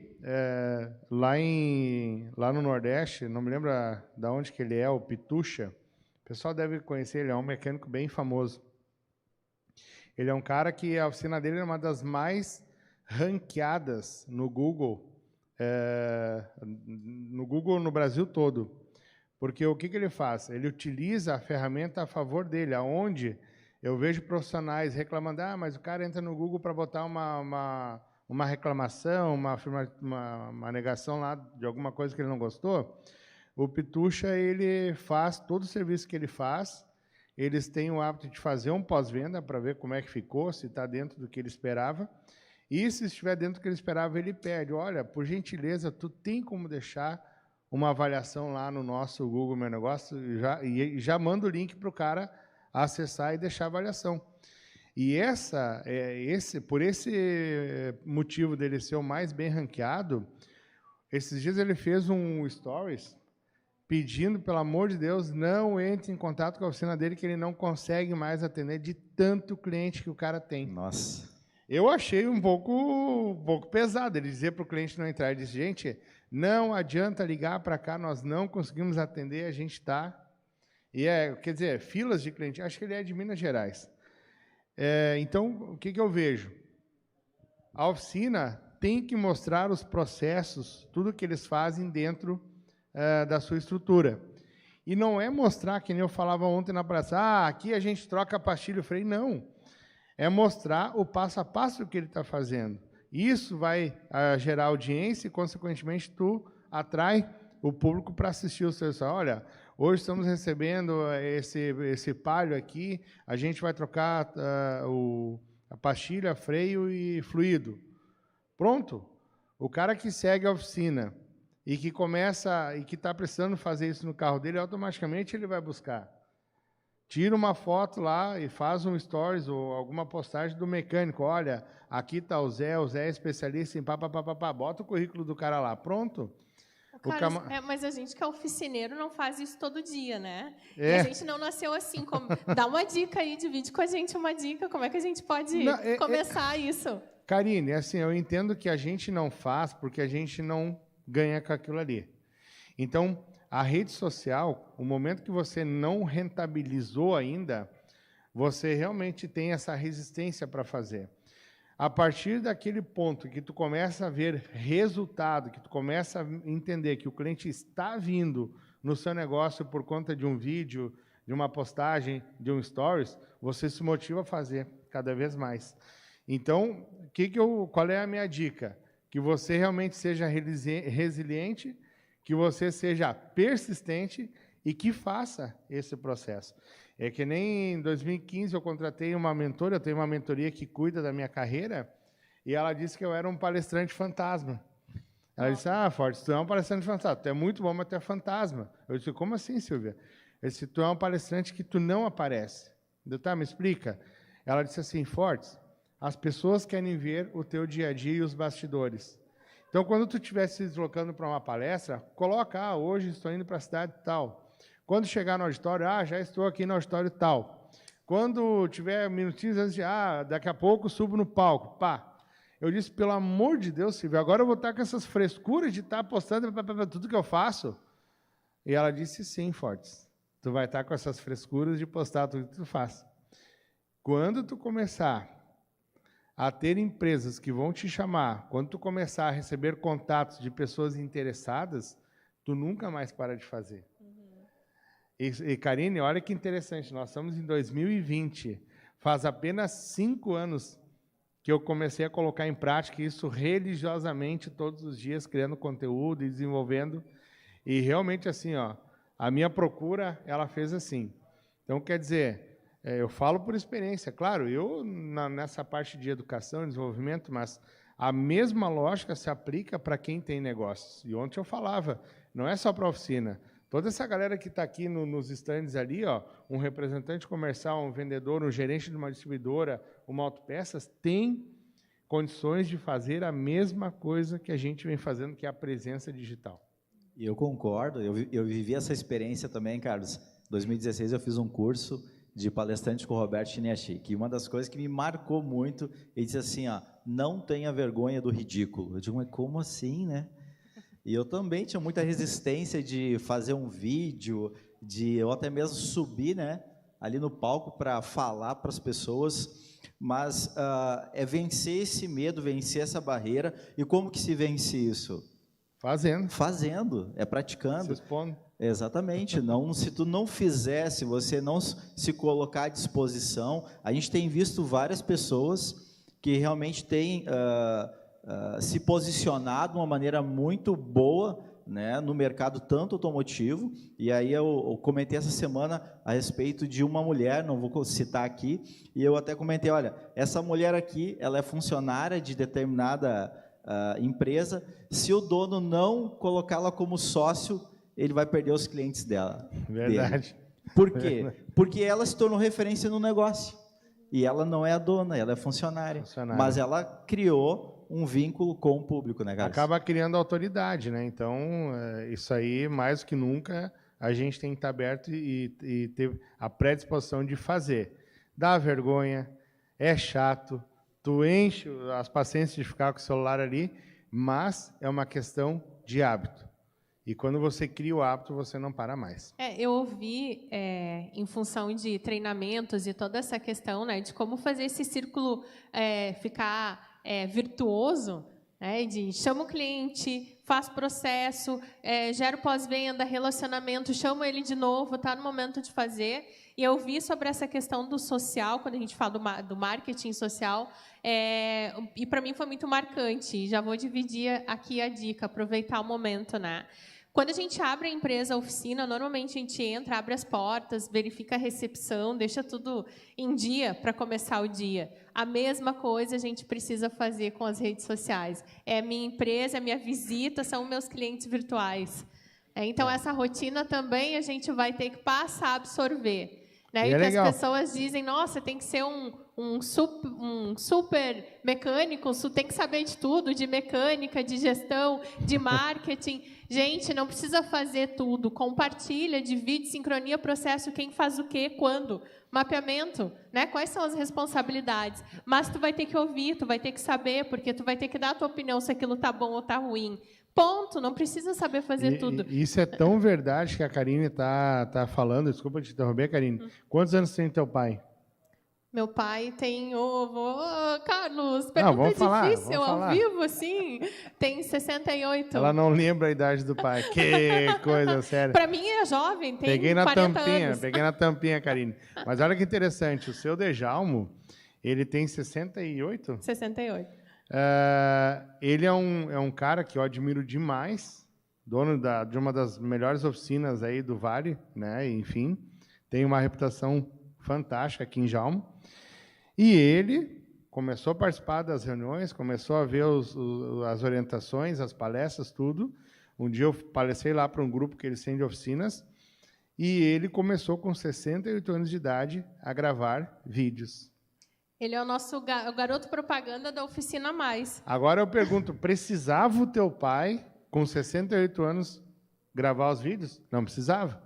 lá no Nordeste, não me lembro de onde que ele é, o Pitucha, o pessoal deve conhecer, ele é um mecânico bem famoso. Ele é um cara que a oficina dele é uma das mais ranqueadas no Google no Brasil todo. Porque o que ele faz? Ele utiliza a ferramenta a favor dele, aonde eu vejo profissionais reclamando, mas o cara entra no Google para botar uma reclamação, uma negação lá de alguma coisa que ele não gostou. O Pitucha, ele faz todo o serviço que ele faz, eles têm o hábito de fazer um pós-venda para ver como é que ficou, se está dentro do que ele esperava, e se estiver dentro do que ele esperava, ele pede, olha, por gentileza, tu tem como deixar uma avaliação lá no nosso Google Meu Negócio, e já manda o link para o cara acessar e deixar a avaliação. E por esse motivo dele ser o mais bem ranqueado, esses dias ele fez um stories pedindo, pelo amor de Deus, não entre em contato com a oficina dele, que ele não consegue mais atender de tanto cliente que o cara tem. Nossa. Eu achei um pouco pesado ele dizer para o cliente não entrar. Ele disse, gente, não adianta ligar para cá, nós não conseguimos atender, a gente está... quer dizer, filas de cliente, acho que ele é de Minas Gerais. Então, o que eu vejo? A oficina tem que mostrar os processos, tudo que eles fazem dentro da sua estrutura. E não é mostrar, que nem eu falava ontem na praça, aqui a gente troca a pastilha e o freio, não. É mostrar o passo a passo que ele está fazendo. Isso vai gerar audiência e, consequentemente, tu atrai o público para assistir o seu. Olha, hoje estamos recebendo esse palio aqui, a gente vai trocar a pastilha, freio e fluido. Pronto. O cara que segue a oficina e que está precisando fazer isso no carro dele, automaticamente ele vai buscar. Tira uma foto lá e faz um stories ou alguma postagem do mecânico. Olha, aqui está o Zé é especialista em bota o currículo do cara lá. Pronto. Carlos, mas a gente que é oficineiro não faz isso todo dia, né? E a gente não nasceu assim. Dá uma dica aí, divide com a gente uma dica. Como é que a gente pode começar isso? Karine, assim, eu entendo que a gente não faz porque a gente não ganha com aquilo ali. Então, a rede social, o momento que você não rentabilizou ainda, você realmente tem essa resistência para fazer. A partir daquele ponto que tu começa a ver resultado, que tu começa a entender que o cliente está vindo no seu negócio por conta de um vídeo, de uma postagem, de um stories, você se motiva a fazer cada vez mais. Então, qual é a minha dica? Que você realmente seja resiliente, que você seja persistente e que faça esse processo. É que nem em 2015 eu contratei uma mentora, eu tenho uma mentoria que cuida da minha carreira, e ela disse que eu era um palestrante fantasma. Ela disse, Fortes, tu é um palestrante fantasma, tu é muito bom, mas tu é fantasma. Eu disse, como assim, Silvia? Eu disse, tu é um palestrante que tu não aparece. Eu, tá, me explica. Ela disse assim, Fortes, as pessoas querem ver o teu dia a dia e os bastidores. Então, quando tu estiver se deslocando para uma palestra, coloca, hoje estou indo para a cidade tal. Quando chegar no auditório, já estou aqui no auditório tal. Quando tiver minutinhos antes de, daqui a pouco subo no palco, pá. Eu disse, pelo amor de Deus, Silvia, agora eu vou estar com essas frescuras de estar postando tudo que eu faço? E ela disse, sim, Fortes, tu vai estar com essas frescuras de postar tudo que tu faz. Quando tu começar a ter empresas que vão te chamar, quando tu começar a receber contatos de pessoas interessadas, tu nunca mais para de fazer. E Karine, olha que interessante, nós estamos em 2020, faz apenas 5 anos que eu comecei a colocar em prática isso religiosamente, todos os dias, criando conteúdo e desenvolvendo, e realmente assim, a minha procura, ela fez assim. Então, quer dizer, eu falo por experiência, claro, eu nessa parte de educação e desenvolvimento, mas a mesma lógica se aplica para quem tem negócios. E ontem eu falava, não é só para a oficina. Toda essa galera que está aqui nos estandes ali, um representante comercial, um vendedor, um gerente de uma distribuidora, uma autopeças, tem condições de fazer a mesma coisa que a gente vem fazendo, que é a presença digital. E eu concordo, eu vivi essa experiência também, Carlos. Em 2016 eu fiz um curso de palestrante com o Roberto Chiniachi, que uma das coisas que me marcou muito, ele disse assim, não tenha vergonha do ridículo. Eu digo, mas como assim, né? E eu também tinha muita resistência de fazer um vídeo, de eu até mesmo subir, né, ali no palco para falar para as pessoas, mas é vencer esse medo, vencer essa barreira. E como que se vence isso? Fazendo. Fazendo, praticando. Se expondo. Exatamente. Não, se tu não fizer, se você não se colocar à disposição, a gente tem visto várias pessoas que realmente têm se posicionado de uma maneira muito boa, né, no mercado tanto automotivo. E aí eu comentei essa semana a respeito de uma mulher, não vou citar aqui, e eu até comentei, olha, essa mulher aqui, ela é funcionária de determinada empresa, se o dono não colocá-la como sócio, ele vai perder os clientes dela. Verdade. Dele. Por quê? Porque ela se tornou referência no negócio. E ela não é a dona, ela é funcionária. Mas ela criou um vínculo com o público, né, Carlos? Acaba criando autoridade, né? Então, isso aí, mais do que nunca, a gente tem que estar aberto e ter a predisposição de fazer. Dá vergonha, é chato, tu enche as paciências de ficar com o celular ali, mas é uma questão de hábito. E quando você cria o hábito, você não para mais. Eu ouvi, em função de treinamentos e toda essa questão, né, de como fazer esse círculo ficar virtuoso, né, de chama o cliente, faz processo, gera o pós-venda, relacionamento, chama ele de novo, está no momento de fazer. E eu vi sobre essa questão do social, quando a gente fala do marketing social, e para mim foi muito marcante. Já vou dividir aqui a dica, aproveitar o momento, né? Quando a gente abre a empresa, a oficina, normalmente a gente entra, abre as portas, verifica a recepção, deixa tudo em dia para começar o dia. A mesma coisa a gente precisa fazer com as redes sociais. É minha empresa, é minha visita, são meus clientes virtuais. Então, essa rotina também a gente vai ter que passar a absorver. Né? E que as pessoas dizem, nossa, tem que ser um super mecânico, tem que saber de tudo, de mecânica, de gestão, de marketing. Gente, não precisa fazer tudo. Compartilha, divide, sincronia, processo, quem faz o quê, quando. Mapeamento, né? Quais são as responsabilidades. Mas tu vai ter que ouvir, tu vai ter que saber, porque tu vai ter que dar a tua opinião se aquilo está bom ou está ruim. Ponto, não precisa saber fazer tudo. Isso é tão verdade que a Karine está falando. Desculpa te interromper, Karine. Quantos anos tem teu pai? Meu pai tem Carlos, pergunta vamos falar, difícil, vamos ao falar. vivo, assim. Tem 68. Ela não lembra a idade do pai. Que coisa séria. Para mim é jovem, tem Peguei na 40 tampinha, anos. peguei na tampinha, Karine. Mas olha que interessante, o seu Dejalmo, ele tem 68? 68. Ele é um cara que eu admiro demais, dono de uma das melhores oficinas aí do Vale, né? Enfim, tem uma reputação fantástica aqui em Jalmo. E ele começou a participar das reuniões, começou a ver as orientações, as palestras, tudo. Um dia eu palestrei lá para um grupo que eles têm de oficinas, e ele começou com 68 anos de idade a gravar vídeos. Ele é o nosso o garoto propaganda da Oficina Mais. Agora eu pergunto, precisava o teu pai, com 68 anos, gravar os vídeos? Não precisava.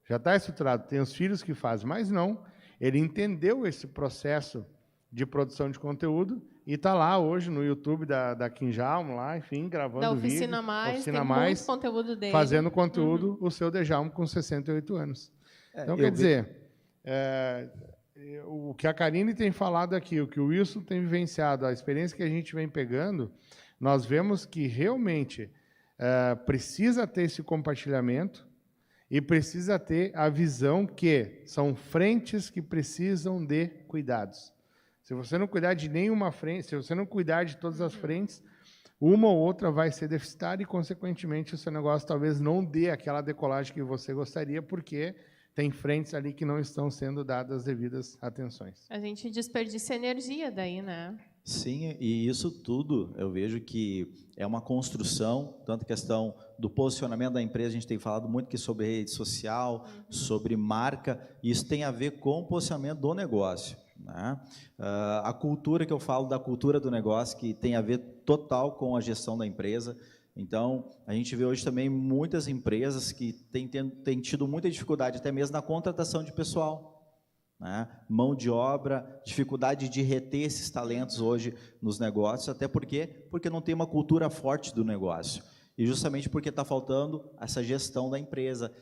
Já está estruturado, tem os filhos que fazem, mas não. Ele entendeu esse processo de produção de conteúdo e está lá hoje no YouTube da Quinjalmo, lá, enfim, gravando Da Oficina vídeo. Mais, Oficina tem Mais, muito conteúdo dele. fazendo conteúdo, o seu Dejalmo com 68 anos. Então, quer dizer, o que a Karine tem falado aqui, o que o Wilson tem vivenciado, a experiência que a gente vem pegando, nós vemos que realmente precisa ter esse compartilhamento e precisa ter a visão que são frentes que precisam de cuidados. Se você não cuidar de nenhuma frente, se você não cuidar de todas as frentes, uma ou outra vai ser deficitária e, consequentemente, o seu negócio talvez não dê aquela decolagem que você gostaria, porque tem frentes ali que não estão sendo dadas as devidas atenções. A gente desperdiça energia daí, né? Sim, e isso tudo eu vejo que é uma construção, tanto a questão do posicionamento da empresa, a gente tem falado muito aqui sobre rede social, sobre marca, e isso tem a ver com o posicionamento do negócio, né? A cultura que eu falo, da cultura do negócio, que tem a ver total com a gestão da empresa. Então, a gente vê hoje também muitas empresas que têm tido muita dificuldade, até mesmo na contratação de pessoal, né? Mão de obra, dificuldade de reter esses talentos hoje nos negócios, até porque não tem uma cultura forte do negócio. E justamente porque está faltando essa gestão da empresa,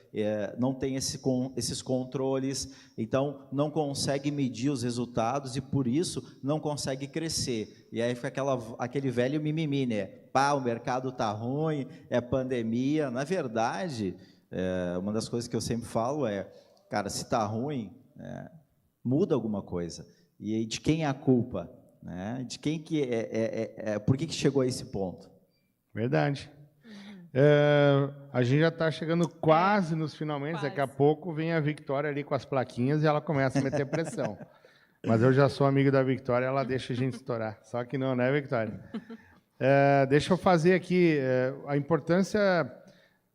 não tem esses controles, então não consegue medir os resultados e, por isso, não consegue crescer. E aí fica aquele velho mimimi, né? Pá, o mercado está ruim, é pandemia. Na verdade, uma das coisas que eu sempre falo cara, se está ruim, muda alguma coisa. E aí, de quem é a culpa? Né? De quem que por que chegou a esse ponto? Verdade. A gente já está chegando quase nos finalmente, quase. Daqui a pouco vem a Victória ali com as plaquinhas e ela começa a meter pressão. Mas eu já sou amigo da Victória, ela deixa a gente estourar. Só que não, né, Victória? Deixa eu fazer aqui a importância,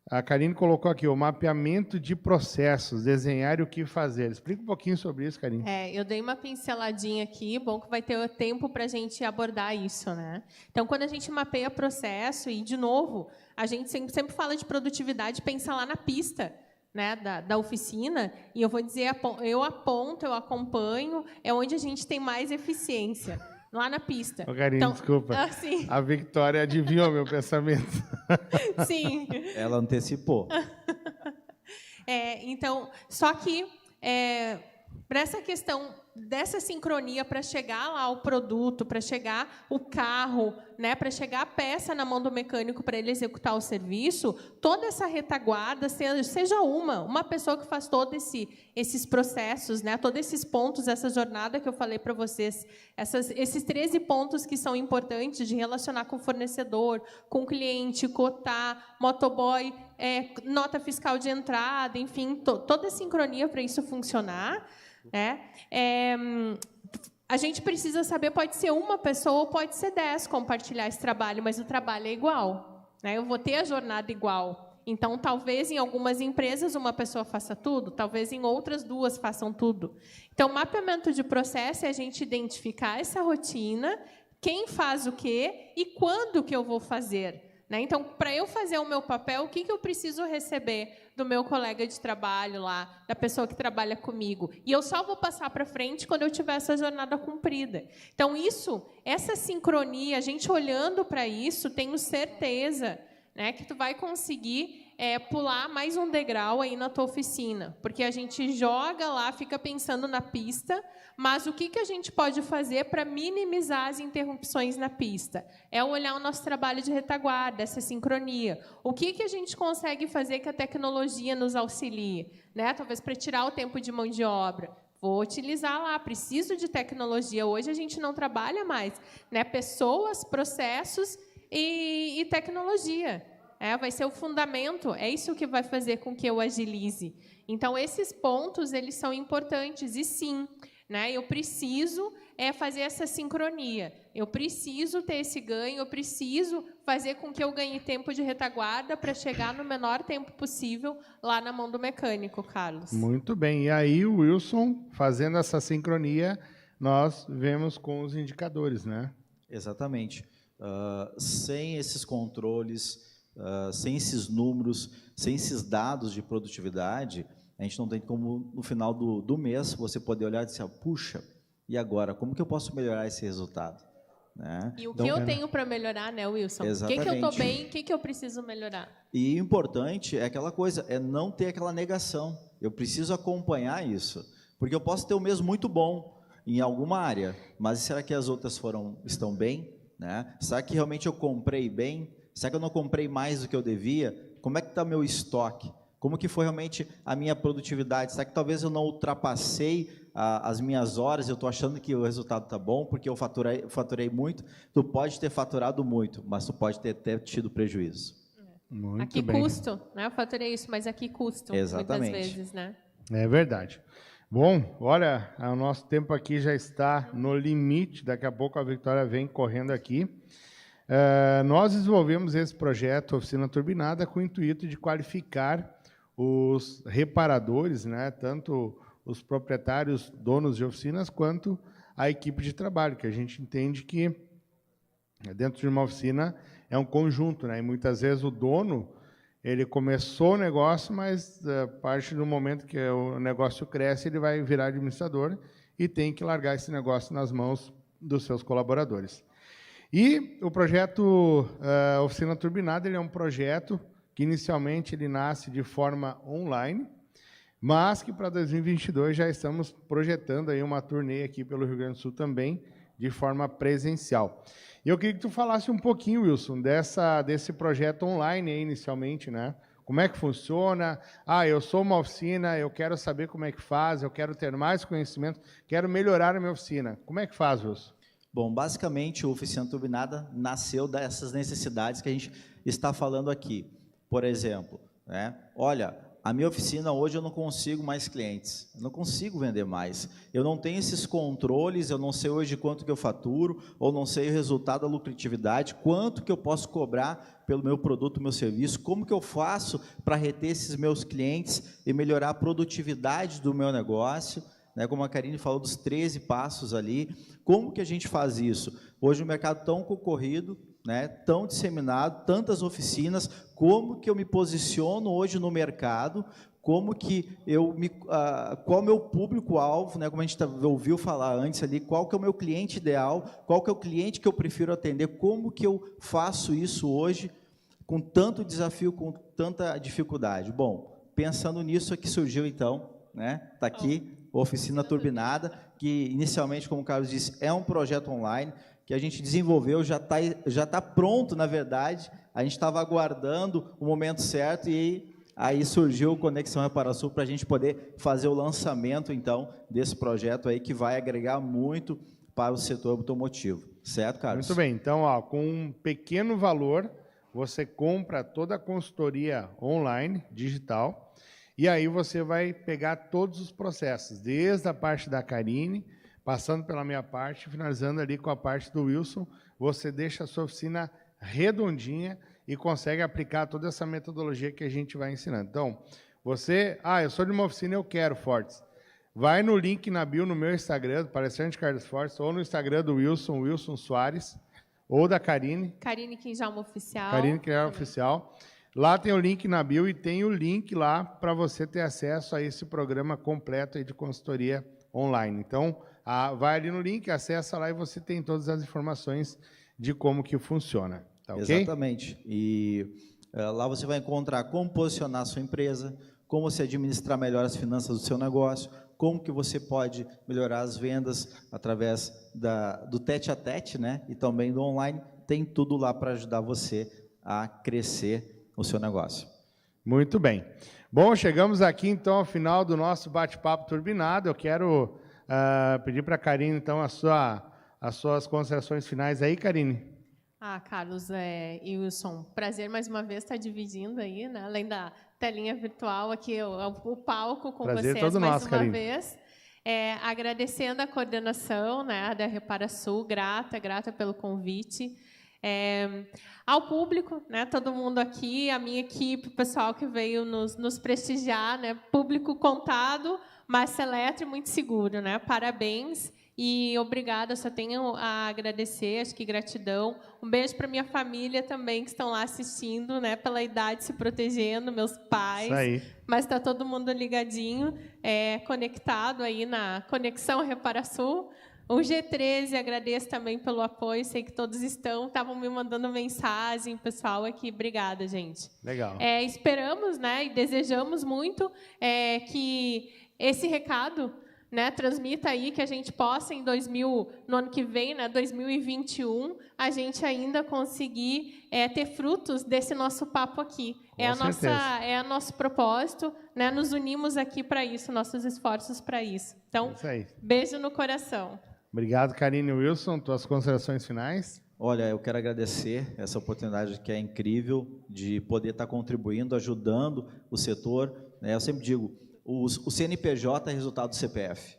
a Karine colocou aqui, o mapeamento de processos, desenhar e o que fazer. Explica um pouquinho sobre isso, Karine. Eu dei uma pinceladinha aqui, bom que vai ter tempo para a gente abordar isso, né? Então, quando a gente mapeia processo, e, de novo, a gente sempre fala de produtividade, pensa lá na pista, né, da oficina, e eu vou dizer, eu aponto, eu acompanho, é onde a gente tem mais eficiência, lá na pista. Ô, Karine, então, desculpa. Assim, A Victória adivinhou meu pensamento. sim. Ela antecipou. Então, só que para essa questão dessa sincronia, para chegar lá o produto, para chegar o carro, né, para chegar a peça na mão do mecânico para ele executar o serviço, toda essa retaguarda seja uma pessoa que faz todos esses processos, né, todos esses pontos, essa jornada que eu falei para vocês, esses 13 pontos que são importantes de relacionar com o fornecedor, com o cliente, cotar, motoboy, nota fiscal de entrada, enfim, toda a sincronia para isso funcionar. A gente precisa saber, pode ser uma pessoa ou pode ser 10 compartilhar esse trabalho, mas o trabalho é igual, né? Eu vou ter a jornada igual. Então, talvez em algumas empresas uma pessoa faça tudo, talvez em outras 2 façam tudo. Então, mapeamento de processo é a gente identificar essa rotina, quem faz o quê e quando que eu vou fazer. Né? Então, para eu fazer o meu papel, o que eu preciso receber do meu colega de trabalho lá, da pessoa que trabalha comigo? E eu só vou passar para frente quando eu tiver essa jornada cumprida. Então, essa sincronia, a gente olhando para isso, tenho certeza, né, que tu vai conseguir pular mais um degrau aí na tua oficina, porque a gente joga lá, fica pensando na pista, mas o que a gente pode fazer para minimizar as interrupções na pista? É olhar o nosso trabalho de retaguarda, essa sincronia. O que a gente consegue fazer que a tecnologia nos auxilie? Né? Talvez para tirar o tempo de mão de obra. Vou utilizar lá, preciso de tecnologia. Hoje a gente não trabalha mais, né? Pessoas, processos e tecnologia. Vai ser o fundamento, é isso que vai fazer com que eu agilize. Então, esses pontos, eles são importantes, e sim, né, eu preciso fazer essa sincronia, eu preciso ter esse ganho, eu preciso fazer com que eu ganhe tempo de retaguarda para chegar no menor tempo possível lá na mão do mecânico, Carlos. Muito bem, e aí o Wilson, fazendo essa sincronia, nós vemos com os indicadores, né? Exatamente. Sem esses controles, sem esses números, sem esses dados de produtividade, a gente não tem como, no final do mês, você poder olhar e dizer, puxa, e agora? Como que eu posso melhorar esse resultado? Né? E o que eu tenho para melhorar, né, Wilson? Exatamente. O que eu estou bem, o que eu preciso melhorar? E importante é aquela coisa, é não ter aquela negação. Eu preciso acompanhar isso, porque eu posso ter o mês muito bom em alguma área, mas será que as outras estão bem? Né? Será que realmente eu comprei bem? Será que eu não comprei mais do que eu devia? Como é que está meu estoque? Como que foi realmente a minha produtividade? Será que talvez eu não ultrapassei as minhas horas? Eu estou achando que o resultado está bom porque eu faturei muito. Tu pode ter faturado muito, mas tu pode ter tido prejuízo. Muito aqui bem. Custo, né? Eu faturei isso, mas aqui custo, Exatamente. muitas vezes, né? É verdade. Bom, olha, o nosso tempo aqui já está no limite. Daqui a pouco a Victoria vem correndo aqui. Nós desenvolvemos esse projeto Oficina Turbinada com o intuito de qualificar os reparadores, né, tanto os proprietários, donos de oficinas, quanto a equipe de trabalho, que a gente entende que dentro de uma oficina é um conjunto, né, e muitas vezes o dono, ele começou o negócio, mas a partir do momento que o negócio cresce, ele vai virar administrador e tem que largar esse negócio nas mãos dos seus colaboradores. E o projeto Oficina Turbinada, ele é um projeto que inicialmente ele nasce de forma online, mas que para 2022 já estamos projetando aí uma turnê aqui pelo Rio Grande do Sul também, de forma presencial. E eu queria que tu falasse um pouquinho, Wilson, desse projeto online aí inicialmente, né? Como é que funciona? Eu sou uma oficina, eu quero saber como é que faz, eu quero ter mais conhecimento, quero melhorar a minha oficina. Como é que faz, Wilson? Bom, basicamente, o Oficina Turbinada nasceu dessas necessidades que a gente está falando aqui. Por exemplo, né? Olha, a minha oficina hoje eu não consigo mais clientes, eu não consigo vender mais, eu não tenho esses controles, eu não sei hoje quanto que eu faturo, ou não sei o resultado da lucratividade, quanto que eu posso cobrar pelo meu produto, meu serviço, como que eu faço para reter esses meus clientes e melhorar a produtividade do meu negócio, né? Como a Karine falou dos 13 passos ali, como que a gente faz isso? Hoje o mercado tão concorrido, né, tão disseminado, tantas oficinas, como que eu me posiciono hoje no mercado, como que qual é o meu público-alvo, né, como a gente ouviu falar antes ali, qual que é o meu cliente ideal, qual que é o cliente que eu prefiro atender, como que eu faço isso hoje, com tanto desafio, com tanta dificuldade. Bom, pensando nisso é que surgiu então, né, está aqui, Oficina Turbinada, que inicialmente, como o Carlos disse, é um projeto online, que a gente desenvolveu, já tá pronto, na verdade, a gente estava aguardando o momento certo e aí surgiu o Conexão Reparação para a gente poder fazer o lançamento, então, desse projeto aí que vai agregar muito para o setor automotivo. Certo, Carlos? Muito bem. Então, com um pequeno valor, você compra toda a consultoria online, digital, e aí você vai pegar todos os processos, desde a parte da Karine, passando pela minha parte, finalizando ali com a parte do Wilson, você deixa a sua oficina redondinha e consegue aplicar toda essa metodologia que a gente vai ensinando. Então, você, eu sou de uma oficina, eu quero Fortes. Vai no link na bio no meu Instagram, Palestrante Carlos Fortes, ou no Instagram do Wilson, Wilson Soares, ou da Karine. Karine Quinjalma Oficial. Karine Quinjalma Oficial. Lá tem o link na bio e tem o link lá para você ter acesso a esse programa completo aí de consultoria online. Então, vai ali no link, acessa lá e você tem todas as informações de como que funciona. Tá, okay? Exatamente. E Lá você vai encontrar como posicionar a sua empresa, como você administrar melhor as finanças do seu negócio, como que você pode melhorar as vendas através do tete-a-tete, né? E também do online. Tem tudo lá para ajudar você a crescer o seu negócio. Muito bem. Bom, chegamos aqui então ao final do nosso bate-papo turbinado. Eu quero pedir para a Karine, então, as suas considerações finais aí, Karine. Carlos e Wilson, prazer mais uma vez estar dividindo aí, né? Além da telinha virtual aqui, o palco com prazer vocês todo mais nosso, uma Karine. vez. Agradecendo a coordenação, né, da Reparasul, grata pelo convite. Ao público, né, todo mundo aqui, a minha equipe, o pessoal que veio nos prestigiar, né, público contado, mas seleto e muito seguro, né? Parabéns e obrigada, só tenho a agradecer, acho que gratidão. Um beijo para minha família também, que estão lá assistindo, né, pela idade se protegendo, meus pais. Isso aí. Mas está todo mundo ligadinho, conectado aí na Conexão Reparasul. O G13, agradeço também pelo apoio, sei que todos estavam me mandando mensagem, pessoal aqui, obrigada, gente. Legal. Esperamos, né, e desejamos muito que esse recado, né, transmita aí, que a gente possa, no ano que vem, né, 2021, a gente ainda conseguir ter frutos desse nosso papo aqui. É o nosso propósito, né, nos unimos aqui para isso, nossos esforços para isso. Então, beijo no coração. Obrigado, Karine e Wilson. Tuas considerações finais? Olha, eu quero agradecer essa oportunidade que é incrível de poder estar contribuindo, ajudando o setor. Eu sempre digo, o CNPJ é resultado do CPF.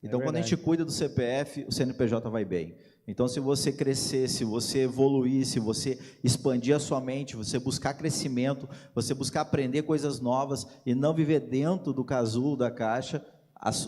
Então, quando a gente cuida do CPF, o CNPJ vai bem. Então, se você crescer, se você evoluir, se você expandir a sua mente, você buscar crescimento, você buscar aprender coisas novas e não viver dentro do casulo, da caixa,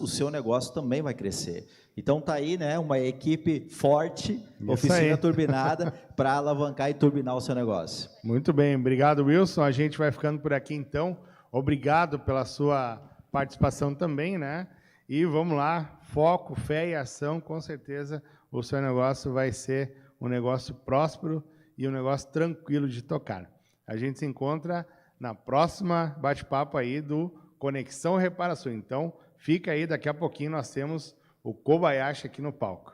o seu negócio também vai crescer. Então, está aí, né, uma equipe forte, oficina turbinada, para alavancar e turbinar o seu negócio. Muito bem, obrigado, Wilson. A gente vai ficando por aqui, então. Obrigado pela sua participação também, né? E vamos lá, foco, fé e ação, com certeza o seu negócio vai ser um negócio próspero e um negócio tranquilo de tocar. A gente se encontra na próxima bate-papo aí do Conexão Reparação. Então, fica aí, daqui a pouquinho nós temos o Kobayashi aqui no palco.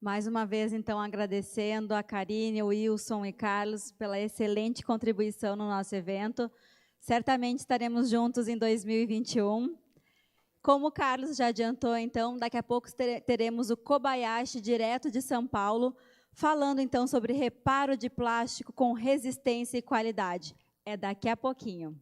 Mais uma vez, então, agradecendo a Karine, o Wilson e Carlos pela excelente contribuição no nosso evento. Certamente estaremos juntos em 2021. Como o Carlos já adiantou, então, daqui a pouco teremos o Kobayashi, direto de São Paulo, falando, então, sobre reparo de plástico com resistência e qualidade. É daqui a pouquinho.